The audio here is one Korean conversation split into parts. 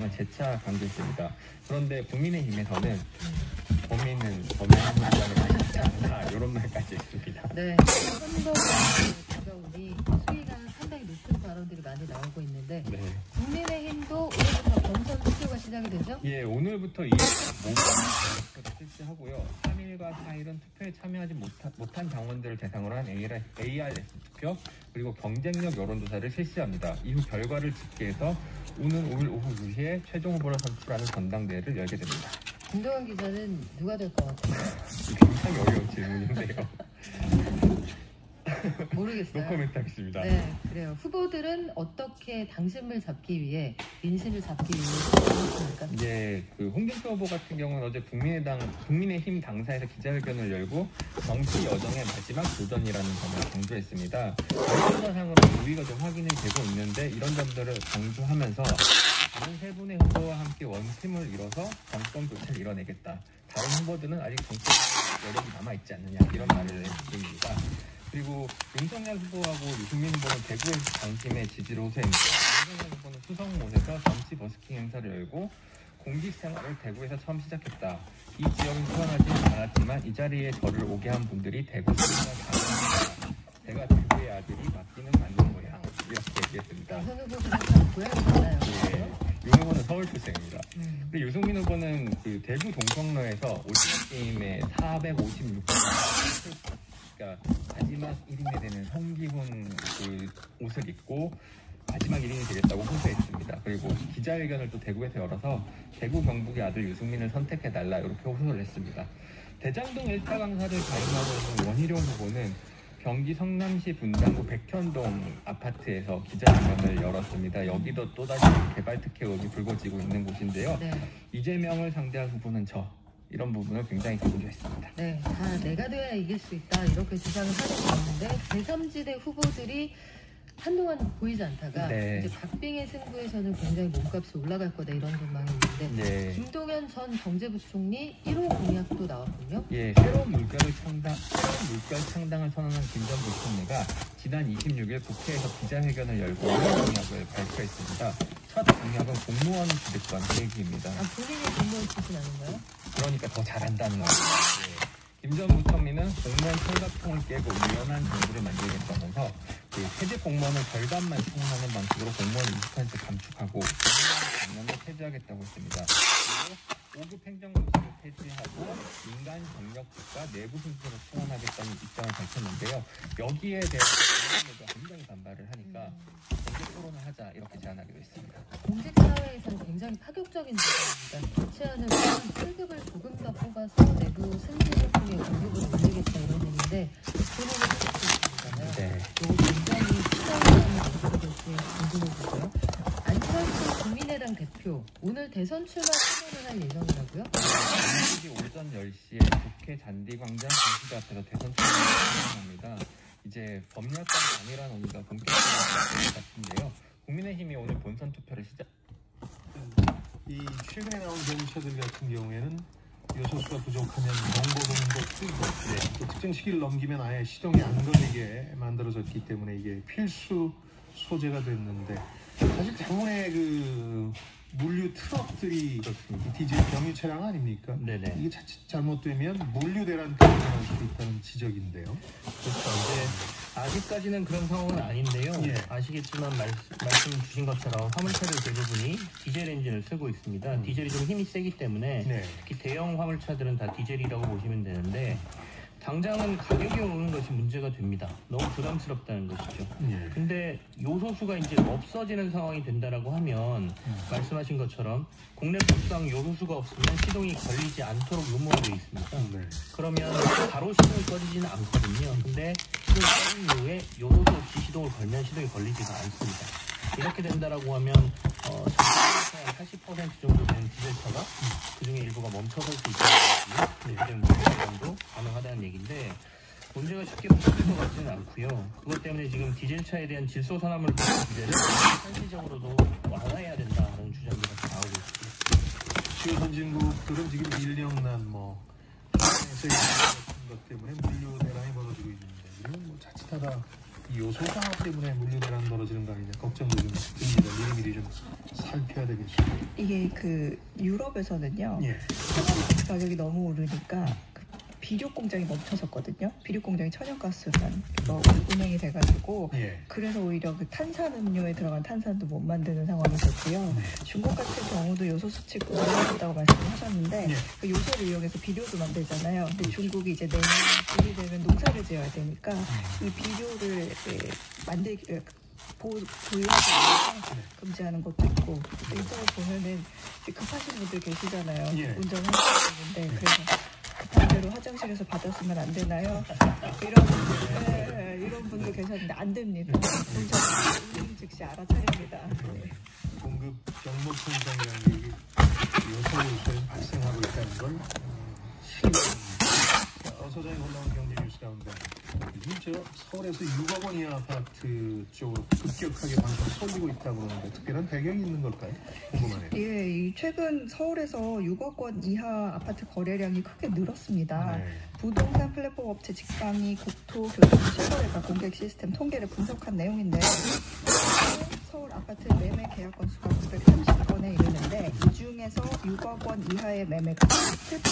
주장은 재차 강조했습니다. 그런데 국민의힘에서는 범인은 주장을 하시지 않다 이런 말까지 했습니다. 네, 선거가 다가오니 수위가 상당히 높은 발언들이 많이 나오고 있는데 네. 국민의힘도 오늘부터 경선 투표가 시작이 되죠? 예, 오늘부터 2일 모의투표를 실시하고요. 3일과 4일은 투표에 참여하지 못한 당원들을 대상으로 한 ARS 투표 그리고 경쟁력 여론조사를 실시합니다. 이후 결과를 집계해서 오늘 오후 2시에 최종 후보를 선출하는 전당대회를 열게 됩니다. 김동완 기자는 누가 될 것 같아요? 굉장히 어려운 질문인데요. 모르겠어요. 노코멘트 하겠습니다. 네, 그래요. 후보들은 어떻게 당심을 잡기 위해, 민심을 잡기 위해 그렇습니까? 예, 홍준표 후보 같은 경우는 어제 국민의힘 당사에서 기자회견을 열고 정치 여정의 마지막 도전이라는 점을 강조했습니다. 여론조사상으로 우위가 좀 확인이 되고 있는데 이런 점들을 강조하면서 다른 세 분의 후보와 함께 원팀을 이뤄서 정권 교체를 이뤄내겠다. 다른 후보들은 아직 정치 여력이 남아있지 않느냐 이런 말을 했습니다. 그리고 윤석열 후보하고 유승민 후보는 대구에서 당심의 지지로 호소했는데 윤석열 후보는 수성못에서 정치 버스킹 행사를 열고 공직 생활을 대구에서 처음 시작했다. 이 지역은 소환하지 않았지만 이 자리에 저를 오게 한 분들이 대구 시민과 다릅니다. 제가 대구의 아들이 맞기는 맞는 거야. 이렇게 얘기했습니다. 현 후보는 고향이 맞나요? 네. 윤 후보는 서울 출생입니다. 그리고 유승민 후보는 대구 동성로에서 오징어 게임에 456번 그러니까 마지막 1인이 되는 성기훈 옷을 입고 마지막 1인이 되겠다고 호소했습니다. 그리고 기자회견을 또 대구에서 열어서 대구 경북의 아들 유승민을 선택해달라 이렇게 호소를 했습니다. 대장동 1타 강사를 가임하고 있는 원희룡 후보는 경기 성남시 분당구 백현동 아파트에서 기자회견을 열었습니다. 여기도 또다시 개발 특혜 의혹이 불거지고 있는 곳인데요. 네. 이재명을 상대할 후보는 이런 부분을 굉장히 강조했습니다. 네, 다 내가 돼야 이길 수 있다 이렇게 주장을 하고 있는데 제3지대 후보들이 한동안 보이지 않다가 네. 이제 박빙의 승부에서는 굉장히 몸값이 올라갈 거다 이런 전망이 있는데 네. 김동연 전 경제부총리 1호 공약도 나왔군요. 예, 새로운 물결 창당을 선언한 김 전 부총리가 지난 26일 국회에서 기자회견을 열고 1호 공약을 발표했습니다. 첫 공약은 공무원 기득권 계획입니다. 본인이 공무원 출신 아닌가요? 그러니까 더 잘한다는 거예요. 김 전 부총리는 공무원 철갑통을 깨고 유연한 정부를 만들겠다면서 퇴직 공무원을 절반만 채용하는 방식으로 공무원 20% 감축하고 공무원을 폐지하겠다고 했습니다. 그리고 5급 행정고시를 폐지하고 민간 경력직과 내부 순서로 충원하겠다는 입장을 밝혔는데요. 여기에 대해서 굉장히 반발을 하니까 공개 토론을 하자 이렇게 제안하기로 했습니다. 공직사회에서는 굉장히 파격적인 제안입니다. 교체하는 7급을 조금 더 뽑아서 내부 승진을 통해 공급을 올리겠다 이런 얘기인데 본인은 했었잖아요. 네. 또 굉장히 시장이 어떻게 될지 궁금해지고요. 안철수 국민의당 대표 오늘 대선 출마 선언을 할 예정이라고요? 오늘 오전 10시에 국회 잔디광장 공시대 앞에서 대선 출마를 선언합니다. 이제 법률당 단일화 논의가 본격화될 것 같은데요. 국민의힘이 오늘 본선 투표를 이 최근에 나온 데모차들 같은 경우에는 여소수가 부족하면 정보동도 쓰고 또 특정 시기를 넘기면 아예 시동이 안 걸리게 만들어졌기 때문에 이게 필수 소재가 됐는데 사실 대부분의 물류 트럭들이 디젤 경유 차량 아닙니까? 네네. 이게 자칫 잘못되면 물류 대란까지 일어날 수도 있다는 지적인데요. 그렇죠. 이제 아직까지는 그런 상황은 아닌데요. 예. 아시겠지만 말씀 주신 것처럼 화물차들 대부분이 디젤 엔진을 쓰고 있습니다. 디젤이 좀 힘이 세기 때문에 네. 특히 대형 화물차들은 다 디젤이라고 보시면 되는데 당장은 가격이 오르는 것이 문제가 됩니다. 너무 부담스럽다는 것이죠. 근데 요소수가 이제 없어지는 상황이 된다라고 하면 말씀하신 것처럼 국내 국산 요소수가 없으면 시동이 걸리지 않도록 요모가 되어 있습니다. 그러면 바로 시동이 꺼지지는 않거든요. 근데 시동이 꺼진 이후에 요소수 없이 시동을 걸면 시동이 걸리지가 않습니다. 이렇게 된다라고 하면 80% 정도 되는 디젤차가 그중에 일부가 멈춰설 수 있다는 얘기죠. 정도 가능하다는 얘기인데 문제가 쉽게 풀릴 것 같지는 않고요. 그것 때문에 지금 디젤차에 대한 질소산화물 규제를 한시적으로도 완화해야 된다는 주장이 나오고 있습니다. 주요 선진국들은 지금 인력난 같은 것 때문에 물류 대란이 벌어지고 있는데 그리고 자칫하다 이 요소사 때문에 물류대란 벌어지는 거 아니냐 걱정도 좀 듭니다. 미리미리 좀 살펴야 되겠죠. 이게 그 유럽에서는요. 예. 천연가스 가격이 너무 오르니까 그 비료 공장이 멈춰섰거든요. 비료 공장이 천연가스만 운행이 돼가지고 예. 그래서 오히려 그 탄산음료에 들어간 탄산도 못 만드는 상황이 됐고요. 중국 같은 경우도 요소 수치가 올라갔다고 말씀하셨는데 예. 그 요소를 이용해서 비료도 만들잖아요. 근데 중국이 이제 내년 봄이 되면 농사를 지어야 되니까 이 비료를 보유하지 않아서 금지하는 것도 있고 인터넷 보면은 급하신 분들 계시잖아요. 예. 운전하시는 분인데 그래서 급한 대로 화장실에서 받았으면 안 되나요? 이런 분도 계셨는데 안 됩니다. 운전 즉시 알아차립니다. 공급 경목 현상이라는 게 요소에서 발생하고 있다는 걸 실감합니다. 서장이 올라온 경제 뉴스 가운데 요즘 서울에서 6억 원 이하 아파트 쪽으로 급격하게 방송 쏠리고 있다고 그러는데 특별한 배경이 있는 걸까요? 궁금하네요. 예, 최근 서울에서 6억 원 이하 아파트 거래량이 크게 늘었습니다. 네. 부동산 플랫폼 업체 직방이 국토교통실거래가 공개 시스템 통계를 분석한 내용인데요. 서울 아파트 매매 계약 건수가 930건에 이르는데 이 중에서 6억 원 이하의 매매가 7%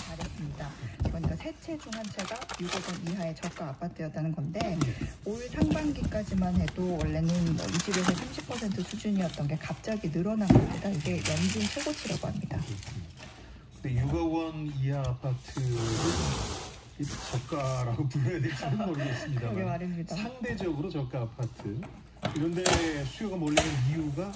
달했습니다. 그러니까 세 채 중 한 채가 6억 원 이하의 저가 아파트였다는 건데 올 상반기까지만 해도 원래는 20에서 30% 수준이었던 게 갑자기 늘어난 겁니다. 이게 연중 최고치라고 합니다. 근데 6억 원 이하 아파트를 저가라고 불러야 될지는 모르겠습니다만 그게 말입니다. 상대적으로 저가 아파트 이런데 수요가 몰리는 이유가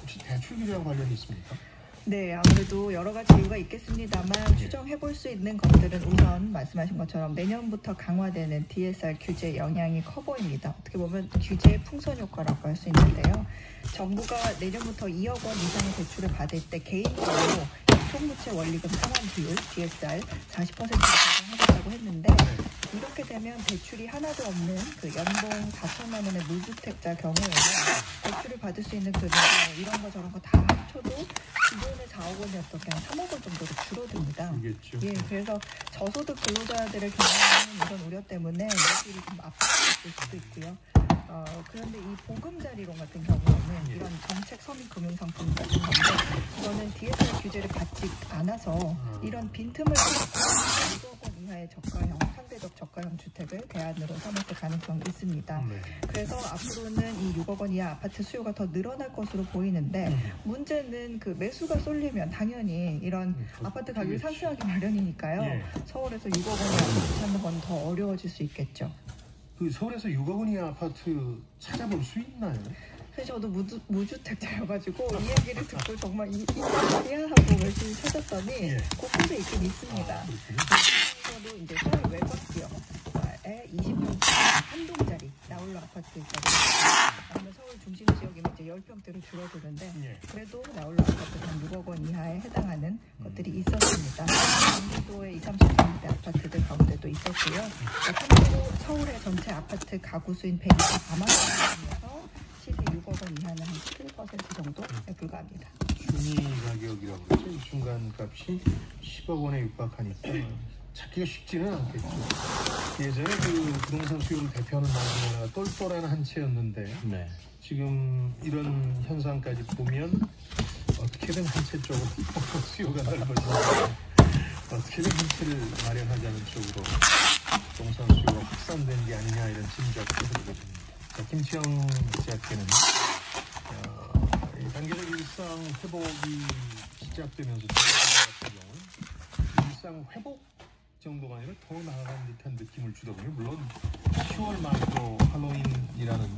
혹시 대출 규제랑 관련이 있습니까? 네, 아무래도 여러 가지 이유가 있겠습니다만 추정해볼 수 있는 것들은 우선 말씀하신 것처럼 내년부터 강화되는 DSR 규제 영향이 커 보입니다. 어떻게 보면 규제의 풍선 효과라고 할 수 있는데요. 정부가 내년부터 2억 원 이상의 대출을 받을 때 개인적으로 총부채 원리금 상환 비율 DSR 40%를 적용하겠다고 했는데 이렇게 되면 대출이 하나도 없는 그 연봉 4천만 원의 무주택자 경우에는 대출을 받을 수 있는 금액이 이런 거 저런 거 다 합쳐도 기존의 4억 원이었던 게 한 3억 원 정도로 줄어듭니다. 그렇겠죠. 예, 그래서 저소득 근로자들을 겨냥하는 이런 우려 때문에 매출이 좀 압박될 수도 있고요. 그런데 이 보금자리론 같은 경우에는 이런 정책 서민 금융상품 같은 건데 이거는 DSR 규제를 받지 않아서 이런 빈틈을 채우고 6억 원 이하의 저가형, 상대적 저가형 주택을 대안으로 삼았을 가능성이 있습니다. 그래서 앞으로는 이 6억 원 이하 아파트 수요가 더 늘어날 것으로 보이는데 문제는 그 매수가 쏠리면 당연히 이런 아파트 가격이 상승하기 마련이니까요. 서울에서 6억 원 이하 아파트 찾는 건 더 어려워질 수 있겠죠. 그 서울에서 6억 원 이하 아파트 찾아볼 수 있나요? 사실 저도 무주택자여가지고 이 얘기를 듣고 정말 이해하고 열심히 찾았더니 곳곳에 있긴 있습니다. 그래서 이제 서울 외곽 지역에 20평 한동짜리 나홀로 아파트 있거든요. 아니면 서울 중심 지역이면 이제 10평대로 줄어드는데 그래도 나홀로 아파트 한 6억 원 이하에 해당하는 것들이 있었습니다. 경기도의 20, 30평대 아파트들 가운데도 있었고요. 참고로 서울의 전체 아파트 가구 수인 124만 원 중에서 시세 6억 원 이하는 한 11% 정도에 불과합니다. 순위 가격이라고 그러죠. 중간 값이 10억 원에 육박하니까 찾기가 쉽지는 않겠죠. 예전에 그 부동산 수요를 대표하는 나라가 똘똘한 한 채였는데 지금 이런 현상까지 보면 어떻게든 한 채 쪽으로 수요가 넓어지고 어떻게든 한 채를 마련하자는 쪽으로 부동산 수요가 확산된 게 아니냐 이런 짐작도 들고 있습니다. 김치영 기자께는 단계적 일상 회복이 시작되면서 같은 경우는 일상 회복 정도가 아니라 더 나아간 듯한 느낌을 주더군요. 물론 10월 말도 할로윈이라는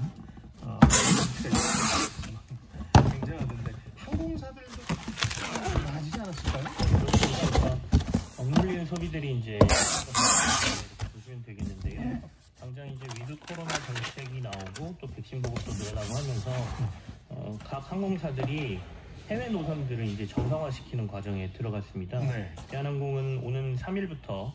굉장하던데 항공사들도 나아지지 않았을까요? 억눌리는 소비들이 이제 보시면 되겠는데요. 당장 이제 위드 코로나 정책이 나오고 또 백신 보급도 늘어나고 하면서 각 항공사들이 해외 노선들을 이제 정상화시키는 과정에 들어갔습니다. 대한항공은 오는 3일부터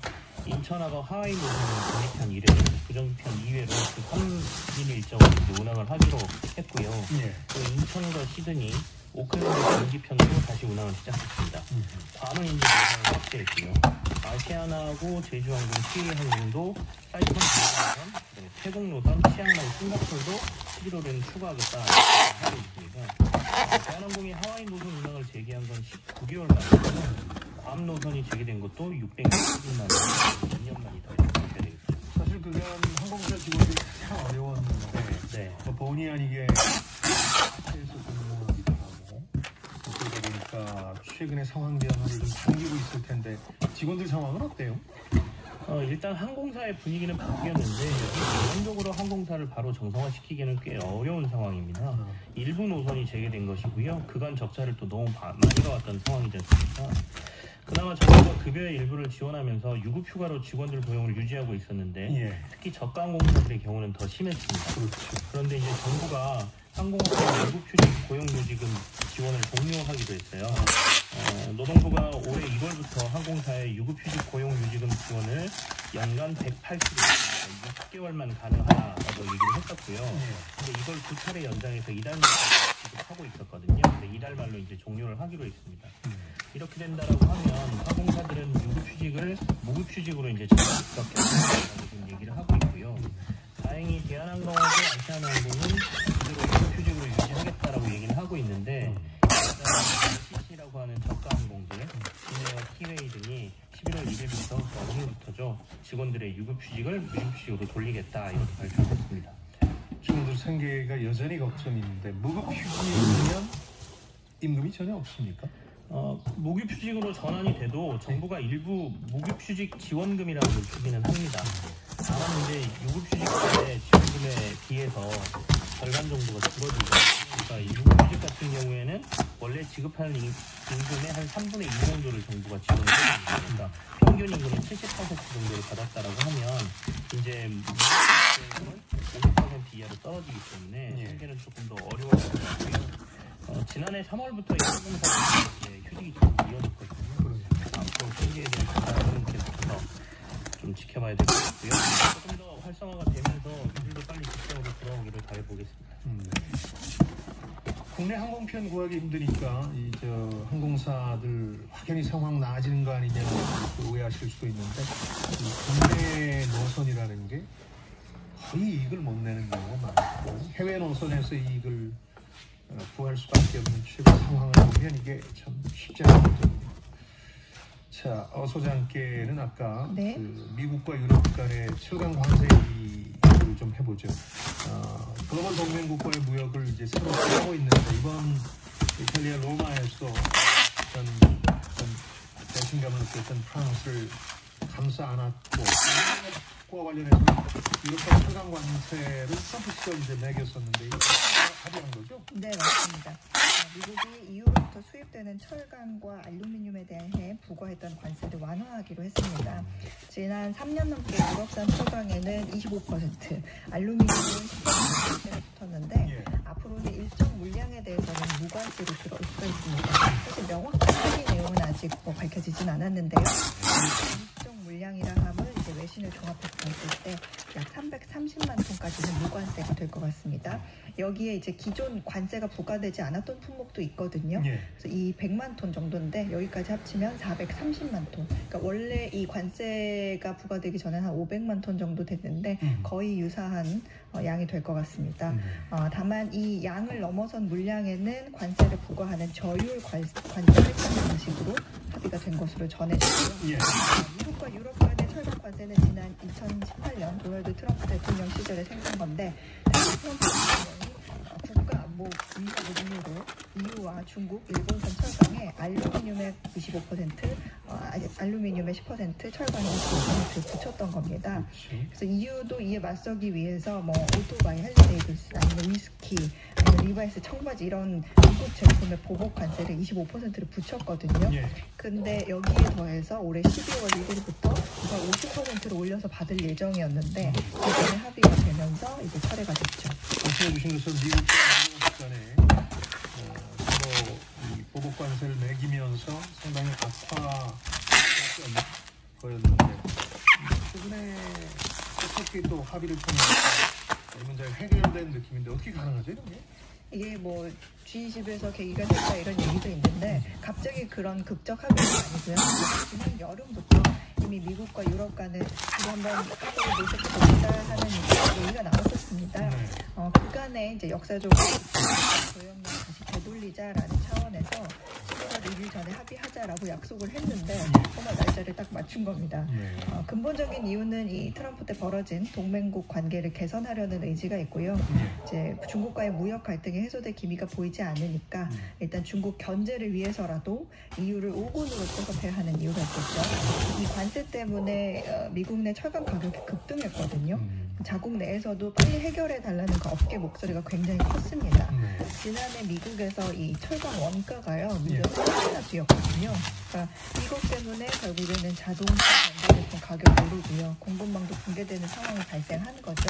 인천하고 하와이 노선을 국내편 1회, 부정편 2회로 그 3일 일정을 운항을 하기로 했고요. 또 인천과 시드니, 오클랜드 경기편으로 다시 운항을 시작했습니다. 괌은 이제 노선을 확대했고요. 아시아나하고 제주항공, 시외항공도 사이즈는 비슷한 태국 노선, 치앙마이, 싱가포르도 11월에는 추가하겠다 하고 있습니다. 대한항공이 하와이 노선 운항을 재개한 건 19개월 만이고요. 괌 노선이 재개된 것도 660만 원, 2년 만이다 이렇게 되겠습니다. 사실 그간 항공사 직원들이 참 어려웠는데 네. 본의 아니게 회사에서 근무하기도 하고 그러다 보니까 최근에 상황 변화를 좀 당기고 있을 텐데 직원들 상황은 어때요? 일단 항공사의 분위기는 바뀌었는데 기본적으로 항공사를 바로 정상화시키기는 꽤 어려운 상황입니다. 일부 노선이 재개된 것이고요. 그간 적자를 또 너무 많이 가왔던 상황이지 않습니까? 그나마 정부가 급여의 일부를 지원하면서 유급휴가로 직원들 고용을 유지하고 있었는데 예. 특히 저가 항공사들의 경우는 더 심했습니다. 그렇죠. 그런데 이제 정부가 항공사 유급휴직 고용유지금 지원을 종료하기도 했어요. 노동부가 올해 2월부터 항공사의 유급휴직 고용유지금 지원을 연간 180일, 6개월만 가능하다고 얘기를 했었고요. 근데 이걸 2차례 연장해서 이달 말까지 지급하고 있었거든요. 근데 이달 말로 이제 종료를 하기로 했습니다. 이렇게 된다라고 하면 항공사들은 유급휴직을 무급휴직으로 이제 전환할 수밖에 없다고 지금 얘기를 하고 있고요. 다행히 대한항공하고 아시아나항공은 그대로 유급휴직으로 유지하겠다라고 얘기를 하고 있는데 LCC라고 하는 저가 항공들, 국내와 티웨이 등이 11월 1일부터 오늘부터죠 직원들의 유급휴직을 무급휴직으로 돌리겠다 이렇게 발표했습니다. 직원들 생계가 여전히 걱정인데 무급휴직이면 임금이 전혀 없습니까? 무급휴직으로 전환이 돼도 정부가 일부 무급휴직 지원금이라는 걸 주기는 합니다. 다만 이제 유급휴직자의 지원금에 비해서 절반 정도가 줄어들죠. 그러니까 이 유급휴직 같은 경우에는 원래 지급하는 임금의 한 3분의 2 정도를 정부가 지원을 해줍니다. 그러니까 평균 임금의 70% 정도를 받았다라고 하면 이제 무급휴직자는 50% 이하로 떨어지기 때문에 생계는 조금 더 어려워질 것 같고요. 지난해 3월부터 이 항공사들이 휴직이 좀 이어졌거든요. 앞으로 생계에 대한 부담은 계속해서 좀 지켜봐야 될 것 같고요. 조금 더 활성화가 되면서 이들도 빨리 직장으로 돌아오기를 바라보겠습니다. 국내 항공편 구하기 힘드니까 항공사들 확연히 상황 나아지는 거 아니냐 오해하실 수도 있는데 국내 노선이라는 게 거의 이익을 못 내는 경우가 많고 해외 노선에서 이익을 구할 수밖에 없는 최근 상황을 보면 이게 참 쉽지 않은 문제입니다. 자, 소장께는 아까 네. 미국과 유럽 간의 철강 관세 얘기를 좀 해보죠. 글로벌 동맹국과의 무역을 이제 새로 하고 있는데 이번 이탈리아 로마에서 어떤 배신감을 느꼈던 프랑스를 감싸 안았고 과 관련해서 유럽과 철강 관세를 트럼프 시절 이제 매겼었는데 이거 합의한 거죠? 네, 맞습니다. 미국이 EU로부터 수입되는 철강과 알루미늄에 대해 부과했던 관세를 완화하기로 했습니다. 지난 3년 넘게 유럽산 철강에는 25%, 알루미늄은 10%가 붙었는데 앞으로는 일정 물량에 대해서는 무관세로 들어올 수가 있습니다. 사실 명확한 합의 내용은 아직 밝혀지진 않았는데요. 일정 물량이라 함을 이제 외신을 종합해서 봤을 때 약 330만 톤까지는 무관세가 될 것 같습니다. 여기에 이제 기존 관세가 부과되지 않았던 품목도 있거든요. 그래서 이 100만 톤 정도인데 여기까지 합치면 430만 톤. 그러니까 원래 이 관세가 부과되기 전에 한 500만 톤 정도 됐는데 거의 유사한 양이 될 것 같습니다. 다만 이 양을 넘어선 물량에는 관세를 부과하는 저율 관세 할당 방식으로 합의가 된 것으로 전해지고요. 미국과 유럽 간의 철강 관세는 지난 2018년 도널드 트럼프 대통령 시절에 생긴 건데 트럼프 대통령이 국가 안보 위협 의무로 EU와 중국, 일본산 철강에 알루미늄의 25%, 알루미늄의 10%, 철강의 25% 붙였던 겁니다. 그래서 EU도 이에 맞서기 위해서 오토바이, 헬리데이비스, 아니면 위스키, 아니면 리바이스, 청바지 이런 미국 제품의 보복 관세를 25%를 붙였거든요. 근데 여기에 더해서 올해 12월 1일부터 우선 50%를 올려서 받을 예정이었는데 이번에 합의가 되면서 이제 철회가 됐죠. 말씀해 주신 것처럼 미국과 유럽 간에 이 보복 관세를 매기면서 상당히 악화였는데 최근에 어떻게 또 합의를 통해서 이 문제가 해결된 느낌인데 어떻게 가능하죠? 이런 게? 이게 G20에서 계기가 됐다 이런 얘기도 있는데 갑자기 그런 극적 합의는 아니고요. 지난 여름부터 이 이미 미국과 유럽 간에 우리 한번 한국을 모색해보자 하는 얘기가 나왔었습니다. 그간에 이제 역사적으로 조형만 다시 되돌리자라는 차원에서 11월 1일 전에 합의하자라고 약속을 했는데 정말 날짜를 딱 맞춘 겁니다. 근본적인 이유는 이 트럼프 때 벌어진 동맹국 관계를 개선하려는 의지가 있고요. 이제 중국과의 무역 갈등이 해소될 기미가 보이지 않으니까 일단 중국 견제를 위해서라도 EU를 5군으로 취급해야 하는 이유가 있겠죠. 이 관세 때문에 미국 내 철강 가격이 급등했거든요. 자국 내에서도 빨리 해결해달라는 그 업계 목소리가 굉장히 컸습니다. 지난해 미국에서 이 철강 원가가요, 무려 3배나 뛰었거든요. 그러니까 이것 때문에 결국에는 자동차 전자제품 가격 오르고요. 공급망도 붕괴되는 상황이 발생하는 거죠.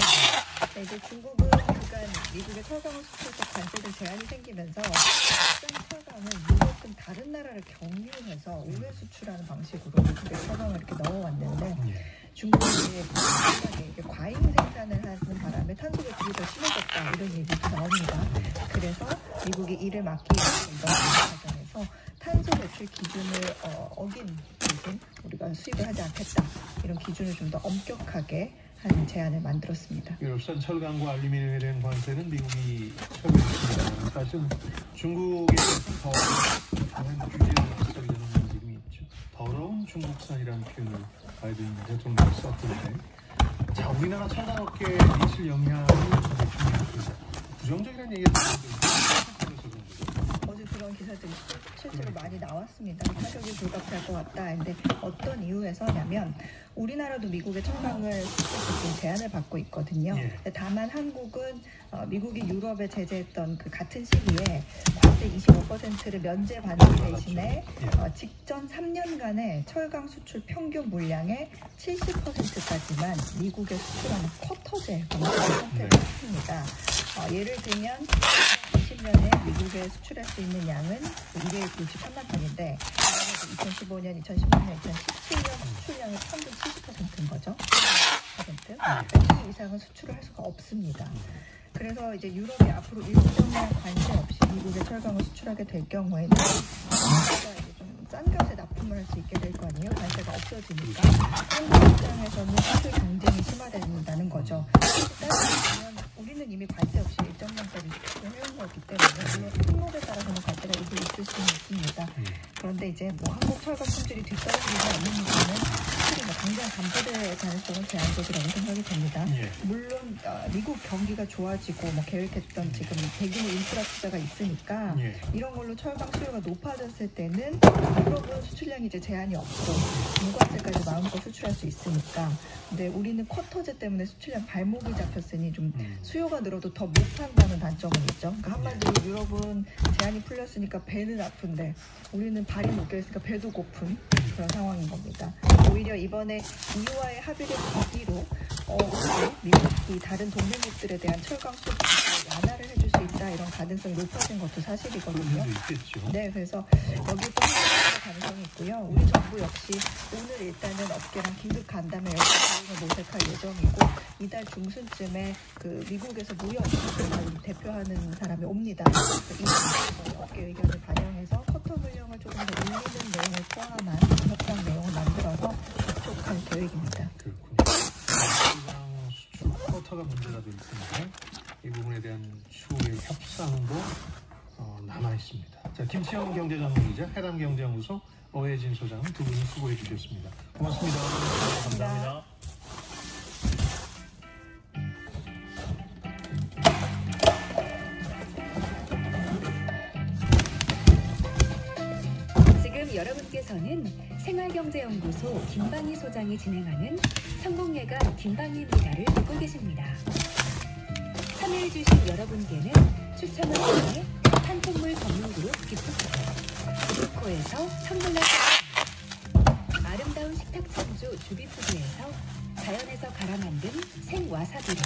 이제 중국은 그간 미국의 철강 수출적 관세된 제한이 생기면서 비싼 철강은 유럽 등 다른 나라를 경유해서 우회 수출하는 방식으로 미국의 철강을 이렇게 넣어왔는데 중국이 이제 과잉 생산을 하는 바람에 탄소 배출이 더 심해졌다 이런 얘기도 나옵니다. 그래서 미국이 이를 막기 위해서 이런 과정에서 탄소 배출 기준을 어긴 대신 우리가 수입을 하지 않겠다 이런 기준을 좀 더 엄격하게 하는 제안을 만들었습니다. 유럽산 철강과 알루미늄에 대한 관세는 미국이 처음이었습니다. 사실 중국에 더 강한 규제를 시작하려는 움직임이 있죠. 더러운 중국산이라는 표현을 바이든 대통령이 썼던데, 자, 우리나라 철강업계에 미칠 영향이 중요합니다. 부정적이라는 얘기가 들리는데 어제 그런 기사들이 실제로 많이 나왔습니다. 가격이 불가피할 것 같다. 근데 어떤 이유에서냐면 우리나라도 미국의 철강을 수출시키는 제한을 받고 있거든요. 다만 한국은 미국이 유럽에 제재했던 그 같은 시기에 관세 25%를 면제받는 대신에 직전 3년간의 철강 수출 평균 물량의 70%까지만 미국에 수출하는 쿼터제 방식을 선택을 했습니다. 예를 들면 2020년에 미국에 수출할 수 있는 양은 263만 톤인데 2015년, 2016년, 2017년 수출량의 평균 70%인 거죠. 70%. 이 이상은 수출을 할 수가 없습니다. 그래서 이제 유럽이 앞으로 일정한 관세 없이 미국의 철강을 수출하게 될 경우에는 우리가 이제 좀 싼 값에 납품을 할 수 있게 될 거 아니에요. 관세가 없어지니까 한국 입장에서는 수출 경쟁이 심화된다는 거죠. 따라서 우리는 이미 관세 없이 일정량까지 수출을 해온 거기 때문에 물론 품목에 따라서는 관세가 일부 있을 수는 있습니다. 그런데 이제 뭐 한국 철강 품질이 뒤떨어지지 않는 이유는 수출이 뭐 당장 감소될 가능성은 제한적이라고 생각이 됩니다. 물론 미국 경기가 좋아지고 뭐 계획했던 지금 대규모 인프라 투자가 있으니까 이런 걸로 철강 수요가 높아졌을 때는 유럽은 수출량이 이제 제한이 없고 무관세까지 마음껏 수출할 수 있으니까. 근데 우리는 쿼터제 때문에 수출량 발목이 잡혔으니 좀 수요가 늘어도 더 못한다는 단점은 있죠. 그러니까 한마디로 유럽은 제한이 풀렸으니까 배는 아픈데 우리는 발이 묶여있으니까 배도 고픈 그런 상황인 겁니다. 오히려 이번에 EU와의 합의를 계기로 미국이 다른 동맹국들에 대한 철강 수출을 완화를 해줄 수 있다 이런 가능성이 높아진 것도 사실이거든요. 네, 그래서 여기 또 합의할 가능성이 있고요. 우리 정부 역시 오늘 일단은 업계랑 긴급 간담회 대응을 모색할 예정이고 이달 중순쯤에 그 미국에서 무역을 대표하는 사람이 옵니다. 이 업계 의견을 반영해서 커터 물량을 조금 더 올리는 내용을 포함한 협상 내용을 만들어서 접촉할 계획입니다. 그렇군요. 수출 쿼터가 문제가 되어 있습니다. 이 부분에 대한 추후의 협상도 남아 있습니다. 자, 김치영 경제전문기자, 해남경제연구소 어혜진 소장 두 분이 수고해 주셨습니다. 고맙습니다. 감사합니다. 지금 여러분께서는 생활경제연구소 김방희 소장이 진행하는 성공예감 김방희입니다를 듣고 계십니다. 참여해주신 여러분께는 추첨을 통해 한국물 전문그룹 비프코에서 선물을 아름다운 식탁 창조 주비푸드에서 자연에서 갈아 만든 생와사비를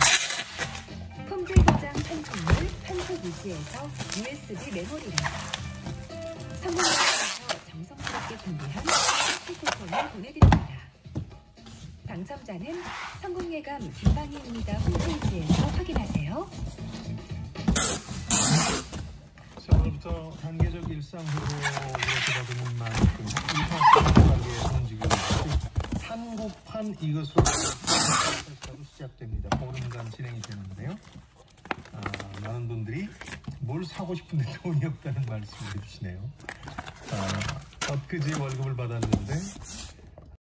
품질 보장 판촉물 판촉유지에서 USB 메모리를 성공예감에서 정성스럽게 준비한 쿠폰을 보내드립니다. 당첨자는 성공예감 김방희입니다 홈페이지에서 확인하세요. 자, 오늘부터 단계적 일상 회복으로 들어가는 만큼 인터넷 가게의 움직임이 이것으로 시작됩니다. 보름간 진행이 되는데요. 많은 분들이 뭘 사고 싶은데 돈이 없다는 말씀을 해주시네요. 엊그제 월급을 받았는데